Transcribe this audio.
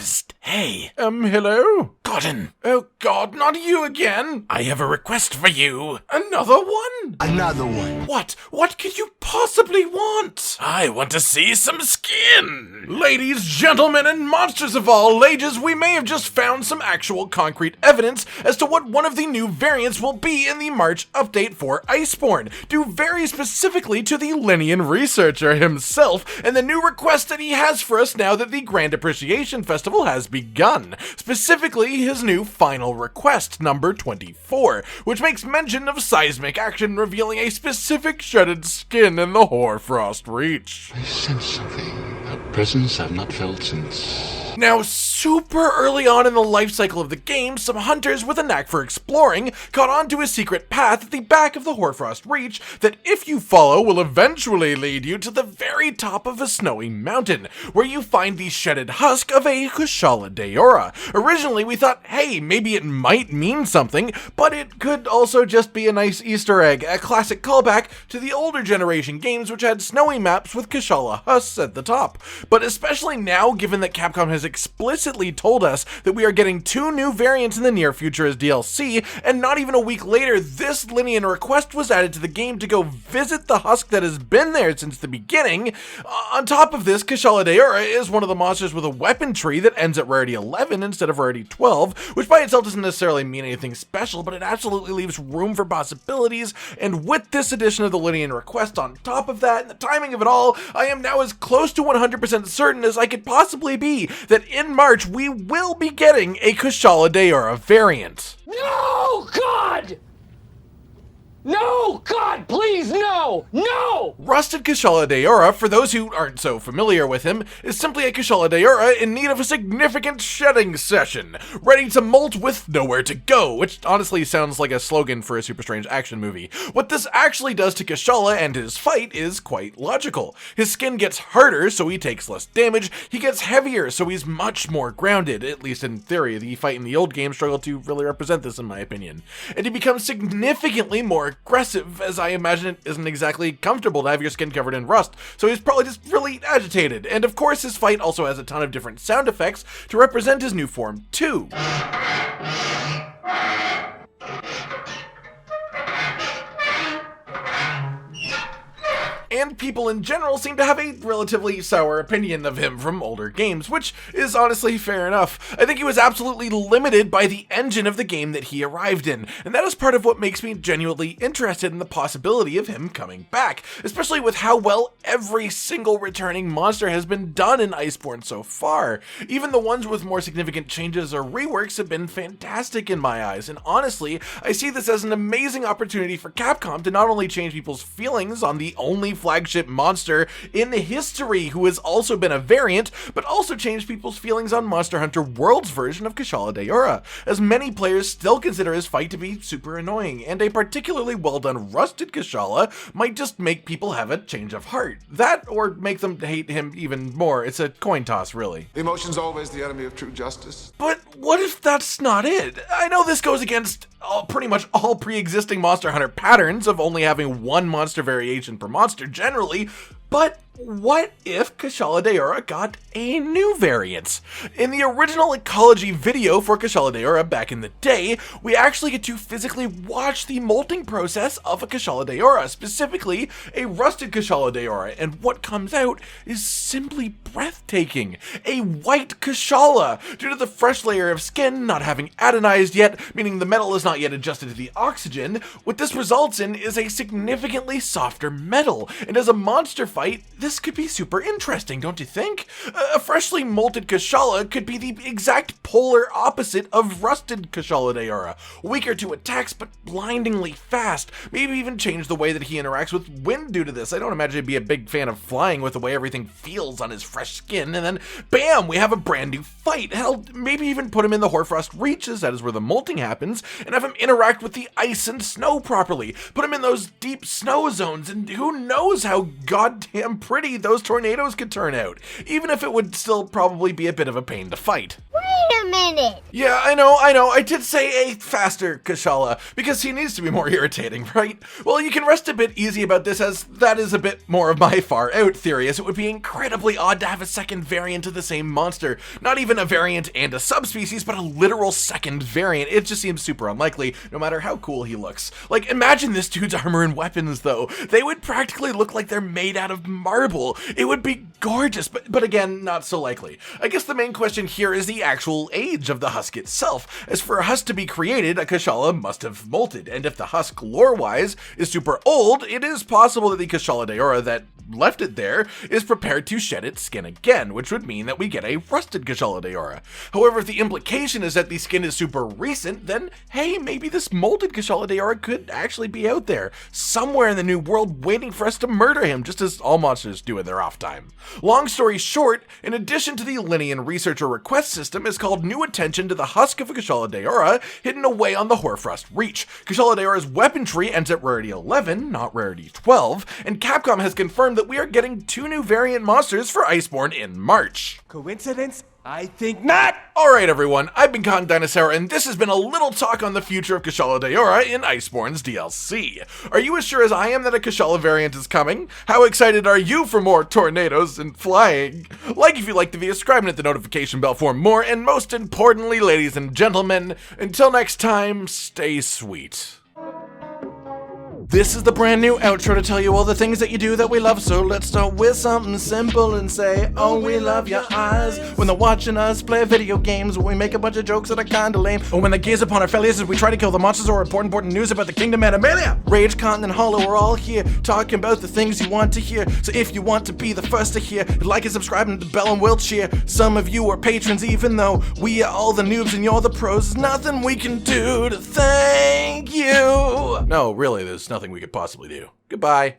Psst, hey. Hello? Gordon, Oh God, not you again! I have a request for you. Another one? Another one. What could you possibly want? I want to see some skin. Ladies, gentlemen, and monsters of all ages, we may have just found some actual concrete evidence as to what one of the new variants will be in the March update for Iceborne, due very specifically to the Linian researcher himself, and the new request that he has for us now that the Grand Appreciation Festival has begun. Specifically, his new final request, number 24, which makes mention of seismic action revealing a specific shredded skin in the Hoarfrost Reach. I sense something, a presence I've not felt since... Now, super early on in the life cycle of the game, some hunters with a knack for exploring caught on to a secret path at the back of the Hoarfrost Reach that, if you follow, will eventually lead you to the very top of a snowy mountain, where you find the shedded husk of a Kushala Daora. Originally, we thought, hey, maybe it might mean something, but it could also just be a nice Easter egg, a classic callback to the older generation games which had snowy maps with Kushala husks at the top. But especially now, given that Capcom has explicitly told us that we are getting 2 new variants in the near future as DLC, and not even a week later, this Linian request was added to the game to go visit the husk that has been there since the beginning. On top of this, Kushala Daora is one of the monsters with a weapon tree that ends at rarity 11 instead of rarity 12, which by itself doesn't necessarily mean anything special, but it absolutely leaves room for possibilities, and with this addition of the Linian request on top of that, and the timing of it all, I am now as close to 100% certain as I could possibly be that in March we will be getting a Kushala Daora variant. No, God! No, God, please, no! No! Rusted Kushala Daora, for those who aren't so familiar with him, is simply a Kushala Daora in need of a significant shedding session, ready to molt with nowhere to go, which honestly sounds like a slogan for a Super Strange action movie. What this actually does to Kushala and his fight is quite logical. His skin gets harder, so he takes less damage, he gets heavier, so he's much more grounded, at least in theory. The fight in the old game struggled to really represent this in my opinion. And he becomes significantly more aggressive, as I imagine it isn't exactly comfortable to have your skin covered in rust, so he's probably just really agitated. And of course his fight also has a ton of different sound effects to represent his new form too. And people in general seem to have a relatively sour opinion of him from older games, which is honestly fair enough. I think he was absolutely limited by the engine of the game that he arrived in, and that is part of what makes me genuinely interested in the possibility of him coming back, especially with how well every single returning monster has been done in Iceborne so far. Even the ones with more significant changes or reworks have been fantastic in my eyes, and honestly, I see this as an amazing opportunity for Capcom to not only change people's feelings on the only flagship monster in history who has also been a variant, but also changed people's feelings on Monster Hunter World's version of Kushala Daora, as many players still consider his fight to be super annoying, and a particularly well done Rusted Kushala might just make people have a change of heart. That, or make them hate him even more. It's a coin toss, really. Emotion's always the enemy of true justice. But what if that's not it? I know this goes against pretty much all pre-existing Monster Hunter patterns of only having one monster variation per monster generally, but what if Kushala Daora got a new variant? In the original ecology video for Kushala Daora back in the day, we actually get to physically watch the molting process of a Kushala Daora, specifically a Rusted Kushala Daora, and what comes out is simply breathtaking. A white Kushala, due to the fresh layer of skin not having adenized yet, meaning the metal is not yet adjusted to the oxygen. What this results in is a significantly softer metal, and as a monster fight, this could be super interesting, don't you think? A freshly molted Kushala could be the exact polar opposite of Rusted Kushala Daora. Weaker to attacks, but blindingly fast. Maybe even change the way that he interacts with wind due to this. I don't imagine he'd be a big fan of flying with the way everything feels on his fresh skin, and then bam, we have a brand new fight. Hell, maybe even put him in the Hoarfrost Reach, as that is where the molting happens, and have him interact with the ice and snow properly. Put him in those deep snow zones, and who knows how goddamn pretty those tornadoes could turn out, even if it would still probably be a bit of a pain to fight. Wait a minute! Yeah, I know. I did say a faster Kushala, because he needs to be more irritating, right? Well, you can rest a bit easy about this, as that is a bit more of my far-out theory, as it would be incredibly odd to have a second variant of the same monster. Not even a variant and a subspecies, but a literal second variant. It just seems super unlikely, no matter how cool he looks. Like, imagine this dude's armor and weapons, though. They would practically look like they're made out of marble. It would be gorgeous, but again, not so likely. I guess the main question here is the actual age of the husk itself. As for a husk to be created, a Kushala must have molted, and if the husk lore-wise is super old, it is possible that the Kushala Daora that left it there is prepared to shed its skin again, which would mean that we get a rusted Kushala Daora. However, if the implication is that the skin is super recent, then hey, maybe this molded Kushala Daora could actually be out there, somewhere in the new world waiting for us to murder him, just as all monsters do in their off time. Long story short, in addition to the Linean researcher request system is called new attention to the husk of a Kushala Daora hidden away on the Hoarfrost Reach. Kushala Daora's weapon tree ends at rarity 11, not rarity 12, and Capcom has confirmed that we are getting 2 new variant monsters for Iceborne in March. Coincidence? I think not! Alright everyone, I've been Cotton Dinosaur, and this has been a little talk on the future of Kushala Daora in Iceborne's DLC. Are you as sure as I am that a Kushala variant is coming? How excited are you for more tornadoes and flying? Like if you liked the video, subscribe and hit the notification bell for more, and most importantly, ladies and gentlemen, until next time, stay sweet. This is the brand new outro to tell you all the things that you do that we love, so let's start with something simple and say, oh, we love your eyes. When they're watching us play video games, when we make a bunch of jokes that are kinda lame, or when they gaze upon our failures as we try to kill the monsters or report important news about the Kingdom Animalia. Rage, Cotton, and Hollow are all here, talking about the things you want to hear. So if you want to be the first to hear, like and subscribe and the bell and we'll cheer. Some of you are patrons, even though we are all the noobs and you're the pros. There's nothing we can do to thank you. No, really, there's nothing we could possibly do. Goodbye.